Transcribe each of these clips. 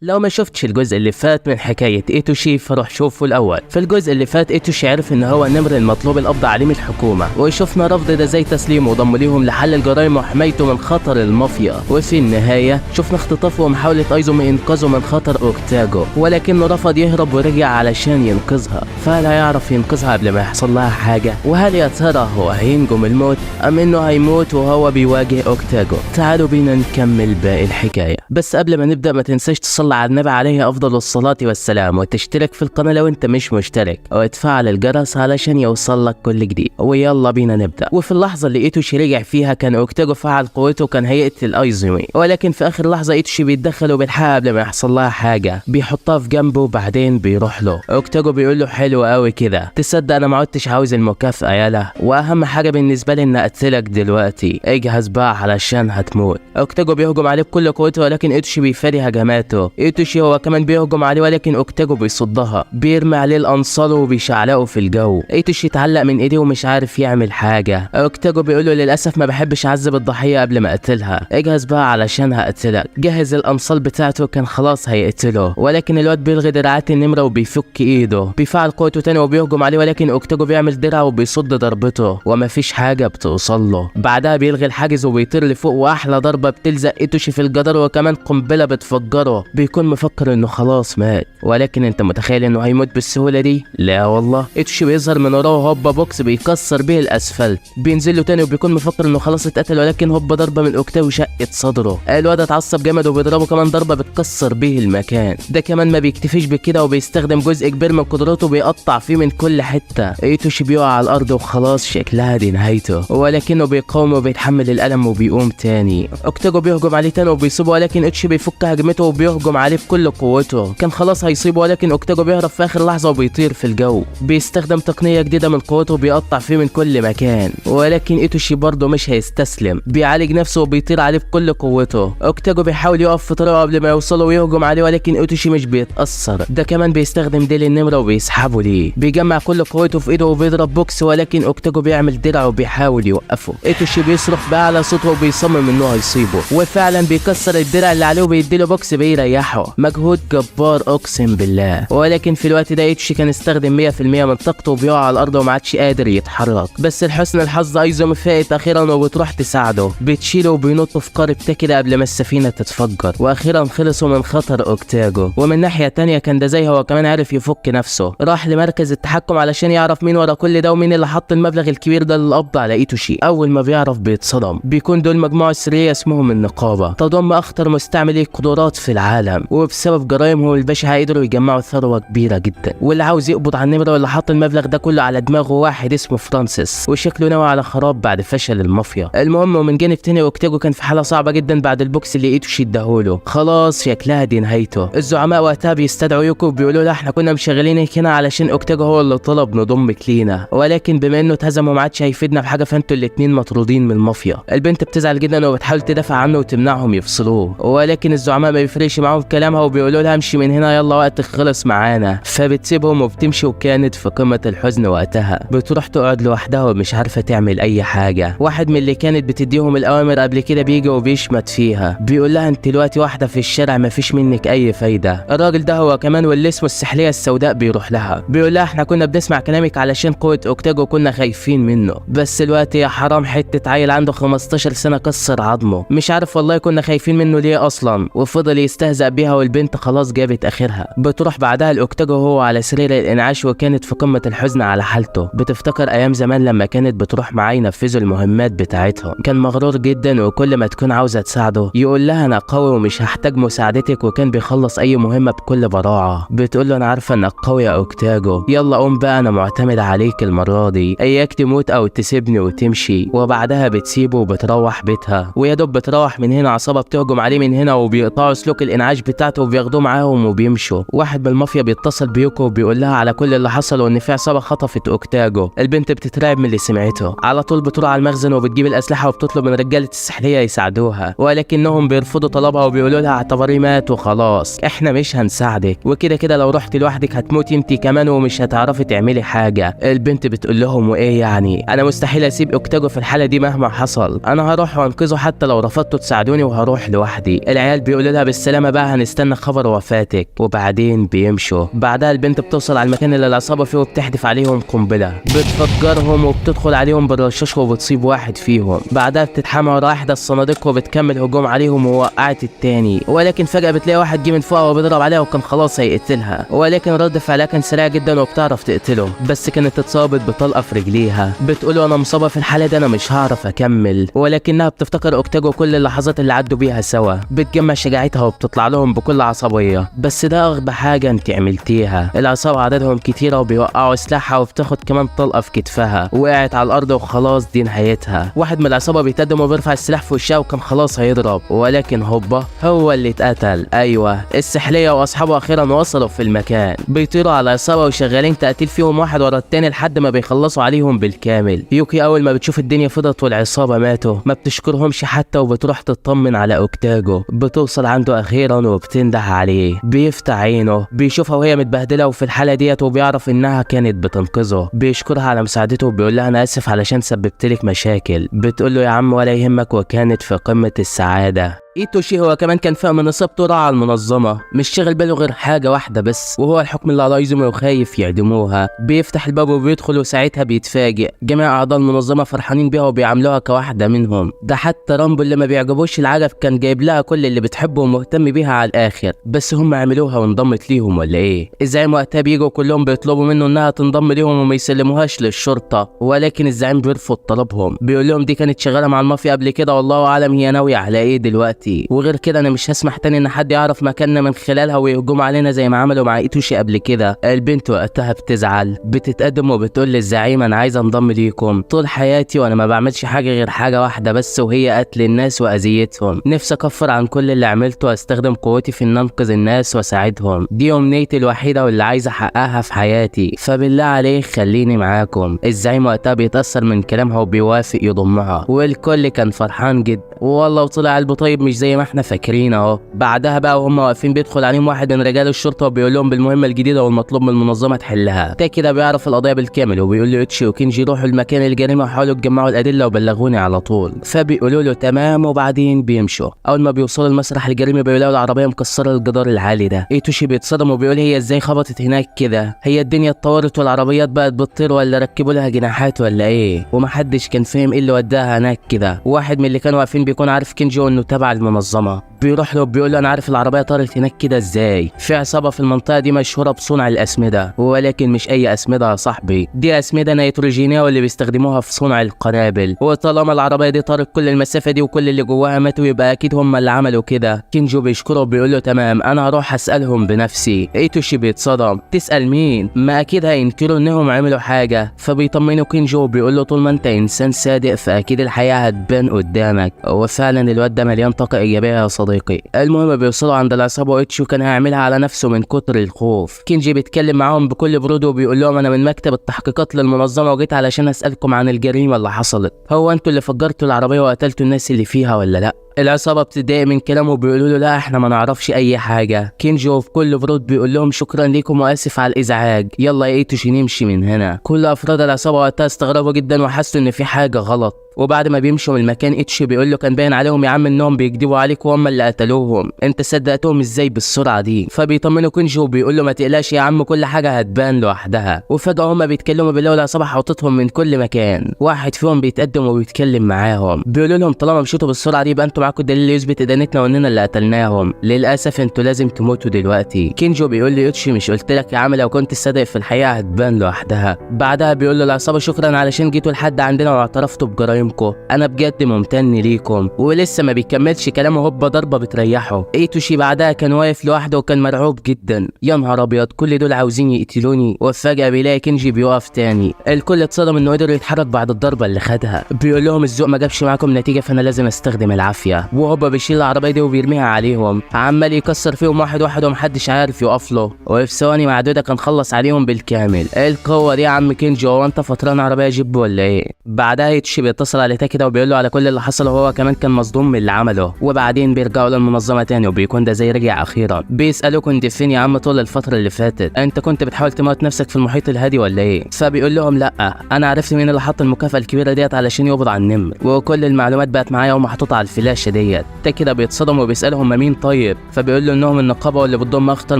لو ما شفتش الجزء اللي فات من حكاية ايتوشي فروح شوفه الأول. في الجزء اللي فات ايتوشي عرف إن هو النمر المطلوب القبض عليه من الحكومة، وشفنا رفض ده زي تسليمه وضم ليهم لحل الجرائم وحمايته من خطر المافيا، وفي النهاية شفنا اختطافه ومحاولة ايزومي إنقاذه من خطر أوكتاجو، ولكنه رفض يهرب ورجع علشان ينقذها. فهل هيعرف ينقذها قبل ما يحصل لها حاجة؟ وهل يا ترى هو هينجو من الموت أم إنه هيموت وهو بيواجه أوكتاجو؟ تعالوا بينا نكمل باقي الحكاية. بس قبل ما نبدأ ما تنساش تصلي على النبي عليه أفضل الصلاة والسلام، وتشترك في القناة لو أنت مش مشترك، وتفعل الجرس علشان يوصلك كل جديد. ويلا بينا نبدأ. وفي اللحظة اللي ايتوشي رجع فيها كان أوكتاجو فعل قوته وكان هيقتل ايزومي، ولكن في آخر لحظة ايتوشي بيتدخل وبيلحقها قبل ما يحصل لها حاجة، بيحطها في جنبه وبعدين بيروح له. أوكتاجو بيقول له حلو قوي كده، تصدق أنا ما عدتش عاوز المكافأة يالا، وأهم حاجة بالنسبة لي إن أقتلك دلوقتي، اجهز بقى علشان هتموت. أوكتاجو بيهجم عليه بكل قوته ولكن ايتوشي بيفادي هجماته. ايتوشي هو كمان بيهجم عليه ولكن أوكتاجو بيصدها، بيرمي عليه الأنصال وبيشعلقه في الجو. ايتوشي اتعلق من ايديه ومش عارف يعمل حاجة. أوكتاجو بيقول له للأسف ما بحبش أعذب الضحية قبل ما أقتلها، اجهز بقى علشان هقتلك. جهز الأنصال بتاعته كان خلاص هيقتله، ولكن الواد بيلغي دراعات النمرة وبيفك ايده، بيفعل قوته تاني وبيهجم عليه ولكن أوكتاجو بيعمل درع وبيصد ضربته ومفيش حاجة بتوصل له. بعدها بيلغي الحاجز وبيطير لفوق، واحلى ضربة بتلزق ايتوشي في الجدار وكمان قنبلة بتفجره. بيكون مفكر انه خلاص مات، ولكن انت متخيل انه هيموت بالسهولة دي؟ لا والله. ايتوشي بيظهر من وراه هوبا بوكس بيكسر بيه الاسفلت، بينزل له تاني وبيكون مفكر انه خلاص اتقتل، ولكن هوبا ضربة من أوكتاجو شقت صدره. الواد اتعصب جامد وبيضربه كمان ضربة بتكسر بيه المكان. ده كمان ما بيكتفيش بكده وبيستخدم جزء كبير من قدراته بيقطع فيه من كل حتة. ايتوشي بيقع على الارض وخلاص شكلها دي نهايته، ولكنه بيقاوم وبيتحمل الالم وبيقوم تاني. أوكتاجو بيهجم عليه تاني وبيصيبه، ولكن ايتوشي بيفك هجمته وبيهجم عليه بكل قوته. كان خلاص هيصيبه ولكن أوكتاجو بيهرب في اخر لحظة وبيطير في الجو، بيستخدم تقنية جديدة من قوته وبيقطع فيه من كل مكان. ولكن ايتوشي برضه مش هيستسلم، بيعالج نفسه وبيطير عليه بكل قوته. أوكتاجو بيحاول يقف في طريقه قبل ما يوصله ويهجم عليه، ولكن ايتوشي مش بيتأثر. ده كمان بيستخدم ديل النمرة وبيسحبه ليه، بيجمع كل قوته في ايده وبيضرب بوكس، ولكن أوكتاجو بيعمل درع وبيحاول يوقفه. ايتوشي بيصرخ بأعلى صوته وبيصمم انه هيصيبه، وفعلا بيكسر الدرع اللي عليه وبيديله بوكس بيريحه. مجهود جبار اقسم بالله. ولكن في الوقت ده ايتوشي كان استخدم 100% من طاقته وبيقع على الارض وما عادش قادر يتحرك. بس لحسن الحظ ايزومي فاقت اخيرا وبتروح تساعده، بتشيله وبينطوا في قارب كده قبل ما السفينه تتفجر، واخيرا خلصوا من خطر أوكتاجو. ومن ناحيه تانية كان ده زي هو كمان عارف يفك نفسه، راح لمركز التحكم علشان يعرف مين ورا كل ده ومين اللي حط المبلغ الكبير ده للقبض على ايتوشي. اول ما بيعرف بيتصدم، بيكون دول مجموعه سريه اسمهم النقابه، تضم اخطر مستعملي قدرات في العالم، وبسبب جرائمهم البشعه قدروا يجمعوا ثروه كبيره جدا. واللي عاوز يقبض على النمره واللي حط المبلغ ده كله على دماغه واحد اسمه فرانسيس، وشكله ناوي على خراب بعد فشل المافيا. المهم ومن جانب تاني أوكتاجو كان في حاله صعبه جدا بعد البوكس اللي ايتوشي اداهوله، خلاص شكلها دي نهايته. الزعماء وقتها بيستدعوا يوكو وبيقولوا له احنا كنا مشغلينك هنا علشان أوكتاجو هو اللي طلب نضمك لينا، ولكن بما انه اتهزم وما عادش هيفيدنا بحاجه فانتوا الاتنين مطرودين من المافيا. البنت بتزعل جدا وبتحاول تدافع عنه وتمنعهم يفصلوه، ولكن الزعماء ما بيفرقش معاهم كلامها وبيقولوا لها امشي من هنا يلا وقتك خلص معانا، فبتسيبهم وبتمشي. وكانت في قمه الحزن وقتها، بتروح تقعد لوحدها ومش عارفه تعمل اي حاجه. واحد من اللي كانت بتديهم الاوامر قبل كده بيجي وبيشمت فيها، بيقول لها انت دلوقتي واحده في الشارع مفيش منك اي فايده. الراجل ده هو كمان واللي اسمه السحليه السوداء بيروح لها، بيقول لها احنا كنا بنسمع كلامك علشان قوه أوكتاجو كنا خايفين منه، بس الوقت يا حرام حته عيل عنده 15 سنه كسر عظمه، مش عارف والله كنا خايفين منه ليه اصلا. وفضل يستهزأ بيها والبنت خلاص جابت اخرها. بتروح بعدها لأوكتاجو وهو على سرير الانعاش وكانت في قمه الحزن على حالته، بتفتكر ايام زمان لما كانت بتروح معاه ينفذوا المهمات بتاعتهم. كان مغرور جدا وكل ما تكون عاوزه تساعده يقول لها انا قوي ومش هحتاج مساعدتك، وكان بيخلص اي مهمه بكل براعه. بتقول له انا عارفه انك قوي يا أوكتاجو، يلا قوم بقى انا معتمد عليك المره دي، اياك تموت او تسيبني وتمشي. وبعدها بتسيبه وبتروح بيتها، ويا دوب بتروح من هنا عصابه بتهجم عليه من هنا وبيقطعوا سلوك الانعاش بتاعته وبياخدوه معاهم وبيمشوا. واحد من المافيا بيتصل بيوكو وبيقول لها على كل اللي حصل وان في عصابه خطفت أوكتاجو. البنت بتترعب من اللي سمعته، على طول بتروح على المخزن وبتجيب الاسلحه وبتطلب من رجاله السحليه يساعدوها، ولكنهم بيرفضوا طلبها وبيقولوا لها اعتبريه مات وخلاص، احنا مش هنساعدك، وكده كده لو رحت لوحدك هتموتي انت كمان ومش هتعرفي تعملي حاجه. البنت بتقول لهم وايه يعني، انا مستحيل اسيب أوكتاجو في الحاله دي مهما حصل، انا هروح وانقذه حتى لو رفضتوا تساعدوني وهروح لوحدي. العيال بيقولوا لها بالسلامه بقى لها هنستنى خبر وفاتك، وبعدين بيمشوا. بعدها البنت بتوصل على المكان اللي العصابة فيه وبتحدف عليهم قنبلة، بتفجرهم وبتدخل عليهم بالرشاش وبتصيب واحد فيهم. بعدها بتتحمى ورا احدى الصناديق وبتكمل هجوم عليهم ووقعت التاني، ولكن فجأة بتلاقي واحد جه من فوق وبيضرب عليها وكان خلاص هيقتلها، ولكن رد فعلها كان سريع جدا وبتعرف تقتله، بس كانت اتصابت بطلقة في رجليها. بتقوله انا مصابة في الحالة دي، انا مش هعرف اكمل، ولكنها بتفتكر اوكتاجو كل اللحظات اللي عدوا بيها سوا. بتجمع شجاعتها وبتطلع لهم بكل عصبية، بس ده اغبى حاجة انت عملتيها. العصابة عددهم كتيرة وبيوقعوا سلاحها وبتاخد كمان طلقة في كتفها، وقعت على الارض وخلاص دي نهايتها. واحد من العصابة بيتقدم وبيرفع السلاح في وشها وكان خلاص هيضرب، ولكن هوبا هو اللي اتقتل. ايوه السحلية واصحابه اخيرا وصلوا في المكان، بيطيروا على العصابة وشغالين تقتيل فيهم واحد ورا التاني لحد ما بيخلصوا عليهم بالكامل. يوكي اول ما بتشوف الدنيا فضت والعصابة ماتوا ما بتشكرهمش حتى، وبتروح تطمن على اوكتاجو. بتوصل عنده اخيرا وبتنده عليه، بيفتح عينه بيشوفها وهي متبهدلة وفي الحالة ديت، وبيعرف انها كانت بتنقذه. بيشكرها على مساعدته وبيقول لها انا اسف علشان سببتلك مشاكل. بتقول له يا عم ولا يهمك، وكانت في قمة السعادة. ايتوشي هو كمان كان فاهم من اصابته راعى المنظمه، مش شاغل باله غير حاجه واحده بس، وهو الحكم اللي على ايزومي وخايف يعدموها. بيفتح الباب وبيدخل، وساعتها بيتفاجئ جميع اعضاء المنظمه فرحانين بيها وبيعاملوها كواحده منهم. ده حتى رامبو اللي ما بيعجبوش العجب كان جايب لها كل اللي بتحبه ومهتم بيها على الاخر، بس هم عملوها وانضمت ليهم ولا ايه؟ الزعيم وقتها بيجوا كلهم بيطلبوا منه انها تنضم ليهم وما يسلموهاش للشرطه، ولكن الزعيم بيرفض طلبهم. بيقول لهم دي كانت شغاله مع المافيا قبل كده والله اعلم هي ناويه على ايه دلوقتي، وغير كده انا مش هسمح تاني ان حد يعرف مكاننا من خلالها ويهجموا علينا زي ما عملوا مع ايتوشي قبل كده. البنت وقتها بتزعل، بتتقدم وبتقول للزعيم انا عايزه انضم ليكم. طول حياتي وانا ما بعملش حاجه غير حاجه واحده بس، وهي قتل الناس واذيتهم. نفسي اكفر عن كل اللي عملته واستخدم قوتي في ان انقذ الناس واساعدهم. دي امنيتي الوحيده واللي عايزه احققها في حياتي، فبالله عليك خليني معاكم. الزعيم وقتها بيتاثر من كلامها وبيوافق يضمها، والكل كان فرحان جدا والله، وطلع قلبه طيب مش زي ما احنا فاكرين اهو. بعدها بقى وهم واقفين بيدخل عليهم واحد من رجال الشرطه وبيقول لهم بالمهمه الجديده والمطلوب من المنظمه تحلها. تا كده بيعرف القضيه بالكامل، وبيقول له اتشي وكينجي روحوا المكان الجريمه وحاولوا تجمعوا الادله وبلغوني على طول. فبيقولوا له تمام، وبعدين بيمشوا. اول ما بيوصلوا لمسرح الجريمه بيلاقوا العربيه مكسره الجدار العالي ده. ايتوشي بيتصدم وبيقول هي ازاي خبطت هناك كده؟ هي الدنيا اتطورت والعربيات بقت بتطير ولا ركبوا لها جناحات ولا ايه؟ ومحدش كان فاهم ايه اللي وداها هناك كده. واحد من اللي كانوا واقفين بيكون عارف كينجي انه تبع المنظمه، بيروح له بيقول له انا عارف العربيه طارت هناك كده ازاي. في عصابه في المنطقه دي مشهوره بصنع الاسمده، ولكن مش اي اسمده يا صاحبي، دي اسمده نيتروجينيه واللي بيستخدموها في صنع القنابل. وطالما العربيه دي طارت كل المسافه دي وكل اللي جواها ماتوا، يبقى اكيد هم اللي عملوا كده. كينجو بيشكره وبيقول له تمام انا هروح اسالهم بنفسي. ايتوشي بيتصدم، تسال مين؟ ما اكيد هينكروا انهم عملوا حاجه. فبيطمنه كينجو وبيقول له طول ما انت انسان صادق فاكيد الحياه هتبان قدامك. وفعلا الواد ده مليان طاقه ايجابيه يا صديقي. المهم بيوصلوا عند العصابه وايتشو كان هيعملها على نفسه من كتر الخوف. كينجي بيتكلم معاهم بكل برود وبيقول لهم انا من مكتب التحقيقات للمنظمه وجيت علشان اسالكم عن الجريمه اللي حصلت. هو انتوا اللي فجرتوا العربيه وقتلتوا الناس اللي فيها ولا لا؟ العصابه بتتضايق من كلامه وبيقولوا له لا احنا ما نعرفش اي حاجه. كينجو في كل برود بيقول لهم شكرا ليكم واسف على الازعاج، يلا يا ايتوشي نمشي من هنا. كل افراد العصابه وقتها استغربوا جدا وحسوا ان في حاجه غلط. وبعد ما بيمشوا من المكان ايتشي بيقول له كان باين عليهم يا عم انهم بيكذبوا عليك وهم اللي قتلوهم، انت صدقتهم ازاي بالسرعه دي؟ فبيطمنوا كينجي وبيقول له ما تقلقش يا عم كل حاجه هتبان لوحدها. وفجاه هم بيتكلموا بالله والعصابه حاطتهم من كل مكان. واحد فيهم بيتقدم وبيتكلم معاهم بيقولوا لهم طالما مشيتوا بالسرعه دي يبقى انتوا معاكم دليل يثبت ادانتنا واننا اللي قتلناهم. للاسف انتوا لازم تموتوا دلوقتي. كينجو بيقول لي ايتشي مش قلت لك يا عم لو كنت صادق في الحقيقه هتبان لوحدها. بعدها بيقول له العصابه شكرا علشان جيتوا لحد عندنا واعترفتوا بجرايمكم، انا بجد ممتن ليكم. ولسه ما بيكملش كلامه هوبا ضربه بتريحه. ايتوشي بعدها كان واقف لوحده وكان مرعوب جدا، يا نهار ابيض كل دول عاوزين يقتلوني. وفجاه بيلاقي كينجي بيقف تاني. الكل اتصدم انه قدر يتحرك بعد الضربه اللي خدها. بيقول لهم الذوق ما جابش معاكم نتيجه فانا لازم استخدم العافيه. وهوبا بيشيل العربيه دي وبيرميها عليهم، عمال يكسر فيهم واحد واحد ومحدش عارف يقف له، وفي ثواني معدوده كان خلص عليهم بالكامل. القوه دي يا عم كينجي، هو انت فطران عربيه جيب ولا ايه؟ بعدها ايتوشي بيتصل على كده وبيقول له على كل اللي حصل، وهو كمان كان مصدوم من اللي عمله. وبعدين بيرجعوا للمنظمه تاني وبيكون ده زي رجع اخيرا. بيسالوه كنت فين يا عم طول الفتره اللي فاتت؟ انت كنت بتحاول تموت نفسك في المحيط الهادي ولا ايه؟ فبيقول لهم لا انا عرفت مين اللي حط المكافاه الكبيره ديت علشان يقبض على النمر، وكل المعلومات بقت معايا ومحطوطه على الفلاش الوحشه ديت. كده بيتصدم وبيسالهم مين طيب، فبيقول له انهم النقابه واللي بتضم اخطر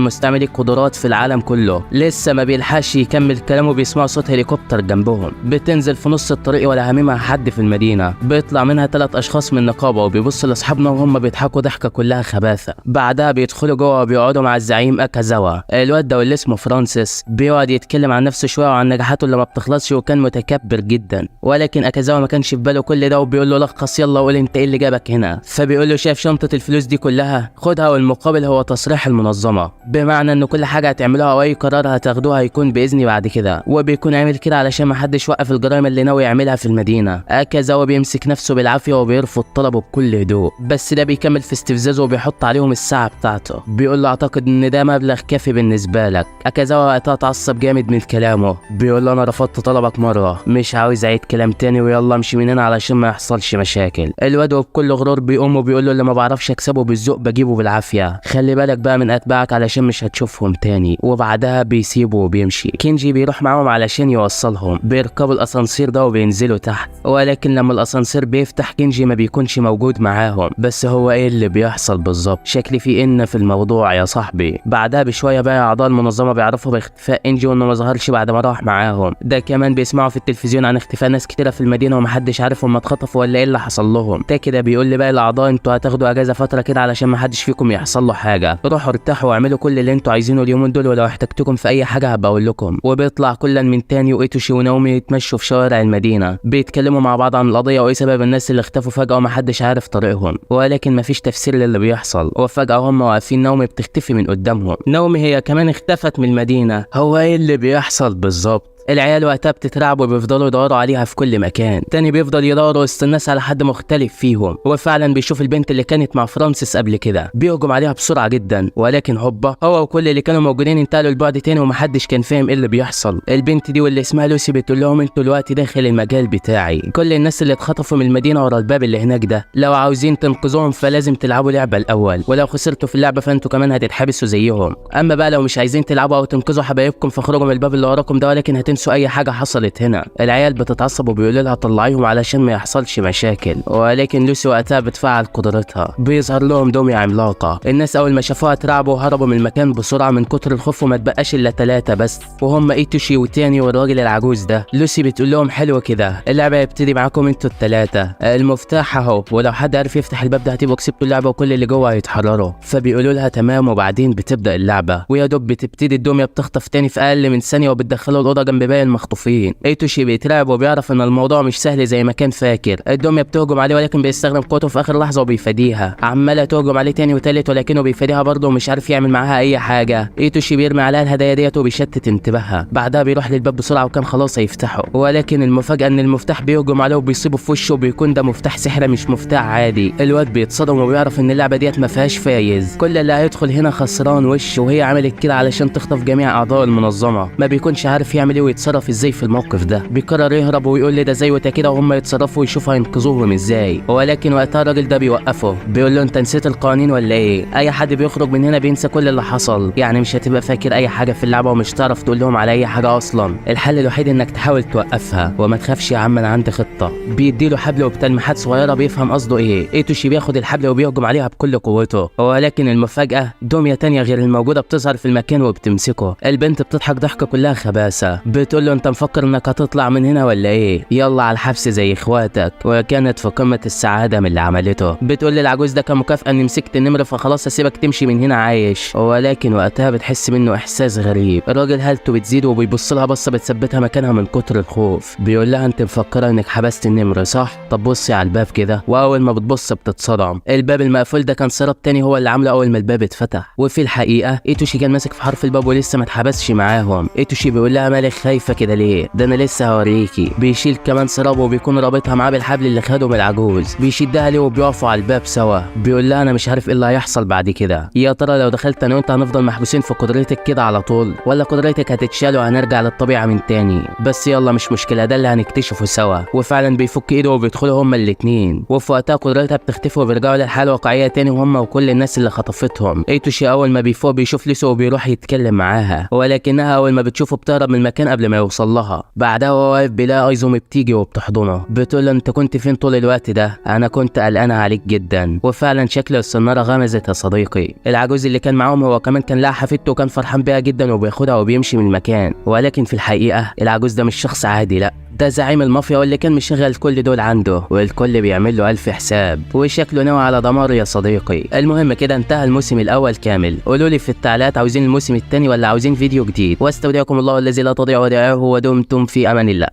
مستعملي القدرات في العالم كله. لسه ما بيلحقش يكمل كلامه بيسمعوا صوت هليكوبتر جنبهم، بتنزل في نص الطريق ولا هاممها حد في المدينه. بيطلع منها 3 اشخاص من النقابه وبيبصوا لاصحابنا وهم بيضحكوا ضحكه كلها خباثه. بعدها بيدخلوا جوه وبيقعدوا مع الزعيم اكازاوا. الواد ده واللي اسمه فرانسيس بيقعد يتكلم عن نفسه شويه وعن نجاحاته اللي ما بتخلصش، وكان متكبر جدا. ولكن اكازاوا ما كانش في باله كل ده وبيقول له لخص يلا قول انت ايه اللي جابك هنا. فبيقول له شايف شنطه الفلوس دي كلها، خدها والمقابل هو تصريح المنظمه، بمعنى ان كل حاجه هتعملوها او اي قرار هتاخدوها هيكون باذني بعد كده. وبيكون عامل كده علشان ما حدش يوقف الجرائم اللي ناوي يعملها في المدينه. اكازاوا بيمسك نفسه بالعافيه وبيرفض طلبه بكل هدوء، بس ده بيكمل في استفزازه وبيحط عليهم الساعه بتاعته. بيقول له اعتقد ان ده مبلغ كافي بالنسبه لك. اكازاوا وقتها اتعصب جامد من كلامه، بيقول له انا رفضت طلبك مره، مش عاوز اعيد كلام تاني ويلا امشي من هنا علشان ما يحصلش مشاكل. الواد بكل غرور بيقوم وبيقول له اللي ما بعرفش اكسبه بالذوق بجيبه بالعافيه، خلي بالك بقى من اتباعك علشان مش هتشوفهم تاني. وبعدها بيسيبه وبيمشي. كينجي بيروح معاهم علشان يوصلهم، بيركبوا الاسانسير ده وبينزلوا تحت. ولكن لما الاسانسير بيفتح كينجي ما بيكونش موجود معاهم. بس هو ايه اللي بيحصل بالظبط؟ شكلي في ان في الموضوع يا صاحبي. بعدها بشويه بقى اعضاء المنظمه بيعرفوا باختفاء انجي وانه ما ظهرش بعد ما راح معاهم. ده كمان بيسمعوا في التلفزيون عن اختفاء ناس كتيره في المدينه ومحدش عارف هم اتخطفوا ولا ايه اللي حصل لهم. كده بيقول لي بقى الاعضاء انتوا هتاخدوا اجازه فتره كده علشان ما حدش فيكم يحصل له حاجه، روحوا ارتاحوا واعملوا كل اللي انتوا عايزينه اليومين دول، ولو احتجتكم في اي حاجه هبقى اقول لكم. وبيطلع كل من تاني وايتوشي وناومي يتمشوا في شوارع المدينه، بيتكلموا مع بعض عن القضيه وايه سبب الناس اللي اختفوا فجاه ومحدش عارف طريقهم. ولكن مفيش تفسير للي بيحصل، وفجاه هم واقفين ناومي بتختفي من قدامهم. ناومي هي كمان اختفت من المدينه. هو ايه اللي بيحصل بالظبط؟ العيال وقتها بتترعب وبيفضلوا يدوروا عليها في كل مكان. تاني بيفضل يدور وسط الناس على حد مختلف فيهم، وفعلا بيشوف البنت اللي كانت مع فرانسيس قبل كده، بيهجم عليها بسرعه جدا. ولكن هوبا هو وكل اللي كانوا موجودين انتقلوا لبعد تاني ومحدش كان فاهم ايه اللي بيحصل. البنت دي واللي اسمها لوسي بتقول لهم انتوا دلوقتي داخل المجال بتاعي، كل الناس اللي اتخطفوا من المدينه ورا الباب اللي هناك ده، لو عاوزين تنقذوهم فلازم تلعبوا لعبه الاول، ولو خسرتوا في اللعبه فانتوا كمان هتتحبسوا زيهم. اما بقى لو مش عايزين تلعبوا او تنقذوا حبايبكم فاخرجوا من الباب اللي وراكم ده، ولكن هتنسوا اي حاجه حصلت هنا. العيال بتتعصب وبيقولوا لها طلعيهم علشان ما يحصلش مشاكل. ولكن لوسي وقتها بتفعل قدرتها، بيظهر لهم دمية عملاقه. الناس اول ما شافوها اترعبوا وهربوا من المكان بسرعه من كتر الخوف، وما تبقاش الا 3 بس، وهم ايتوشي وتاني والراجل العجوز ده. لوسي بتقول لهم حلو كده، اللعبه هيبتدي معاكم انتوا ال3، المفتاح اهو، ولو حد عرف يفتح الباب ده هتبقوا كسبتوا اللعبه وكل اللي جوه هيتحرروا. فبيقولوا لها تمام، وبعدين بتبدا اللعبه، ويا دوب بتبتدي الدمية بتخطف تاني في اقل من ثانيه وبتدخله الاوضه جنب باقي المخطوفين. ايتوشي بيترعب وبيعرف ان الموضوع مش سهل زي ما كان فاكر. الدمية بتهجم عليه ولكن بيستخدم قوته في اخر لحظه وبيفاديها. عماله تهجم عليه تاني وتالت ولكنه بيفاديها برضه ومش عارف يعمل معاها اي حاجه. ايتوشي بيرمي عليها الهدايا ديت وبيشتت انتباهها. بعدها بيروح للباب بسرعه وكان خلاص هيفتحه، ولكن المفاجاه ان المفتاح بيهجم عليه وبيصيبه في وشه، وبيكون ده مفتاح سحري مش مفتاح عادي. الواد بيتصدم وبيعرف ان اللعبه ديت ما فيهاش فايز، كل اللي هيدخل هنا خسران وش، وهي عملت كده علشان تخطف جميع اعضاء المنظمه. ما بيكونش عارف يعمل ايه ويتصرف ازاي في الموقف ده. بيقرر يهرب ويقول لي ده زي وتا كده وهم يتصرفوا ويشوفوا هينقذوهم ازاي. ولكن وقتها الراجل ده بيوقفه، بيقول له انت نسيت القوانين ولا ايه؟ اي حد بيخرج من هنا بينسى كل اللي حصل، يعني مش هتبقى فاكر اي حاجه في اللعبه ومش تعرف تقول لهم على اي حاجه اصلا. الحل الوحيد انك تحاول توقفها، وما تخافش يا عم انا عندي خطه. بيديله حبل وبتلميحات صغيره بيفهم قصده ايه. ايتوشي بياخد الحبل وبيهجم عليها بكل قوته. ولكن المفاجاه دميه تانية غير الموجوده بتظهر في المكان وبتمسكه. البنت بتضحك ضحكه كلها خباثه، بتقول له انت مفكر انك هتطلع من هنا ولا ايه؟ يلا على الحبس زي اخواتك. وكانت في قمه السعاده من اللي عملته. بتقول للعجوز ده كمكافاه اني مسكت النمر فخلاص هسيبك تمشي من هنا عايش. ولكن وقتها بتحس منه احساس غريب. الراجل هالته بتزيد وبيبص لها بصه بتثبتها مكانها من كتر الخوف. بيقول لها انت مفكره انك حبست النمر صح؟ طب بصي على الباب كده. واول ما بتبص بتتصدم. الباب المقفول ده كان سراب تاني هو اللي عامله اول ما الباب اتفتح. وفي الحقيقه ايتوشي كان ماسك في حرف الباب ولسه ما اتحبسش معاهم. ايتوشي بيقول لها مالك خايفه كده ليه؟ ده انا لسه هوريكي. بيشيل كمان سراب وبيكون رابطها معاه بالحبل اللي خده من العجوز. بيشدها ليه وبيقفوا على الباب سوا. بيقول لها انا مش عارف ايه اللي هيحصل بعد كده، يا ترى لو دخلت انا وانت هنفضل محبوسين في قدرتك كده على طول، ولا قدرتك هتتشال وهنرجع للطبيعه من تاني؟ بس يلا مش مشكله، ده اللي هنكتشفه سوا. وفعلا بيفك ايده وبيدخلوا هما الاتنين، وفي وقتها قدرتها بتختفي وبيرجعوا للحاله الواقعيه تاني وهم وكل الناس اللي خطفتهم. ايتوشي اول ما بيفوق بيشوف لوسي وبيروح يتكلم معاها، ولكنها اول ما بتشوفه بتهرب من المكان قبل ما يوصل لها. بعدها وهو واقف بيلاقي ايزومي بتيجي وبتحضنه، بتقول له انت كنت فين طول الوقت ده؟ انا كنت قلقانه عليك جدا. وفعلا شكل الصناره غمزت يا صديقي. العجوز اللي كان معاهم هو كمان كان لها حفيدته وكان فرحان بيها جدا وبياخدها وبيمشي من المكان، ولكن في الحقيقه العجوز ده مش شخص عادي، لا ده زعيم المافيا واللي كان مشغل كل دول عنده، والكل بيعمل له 1000 حساب، وشكله ناوي على دماره يا صديقي. المهم كده انتهى الموسم الاول كامل. قولوا لي في التعليقات عاوزين الموسم الثاني ولا عاوزين فيديو جديد، واستودعكم الله الذي لا تضيع ودائعه ودمتم في امان الله.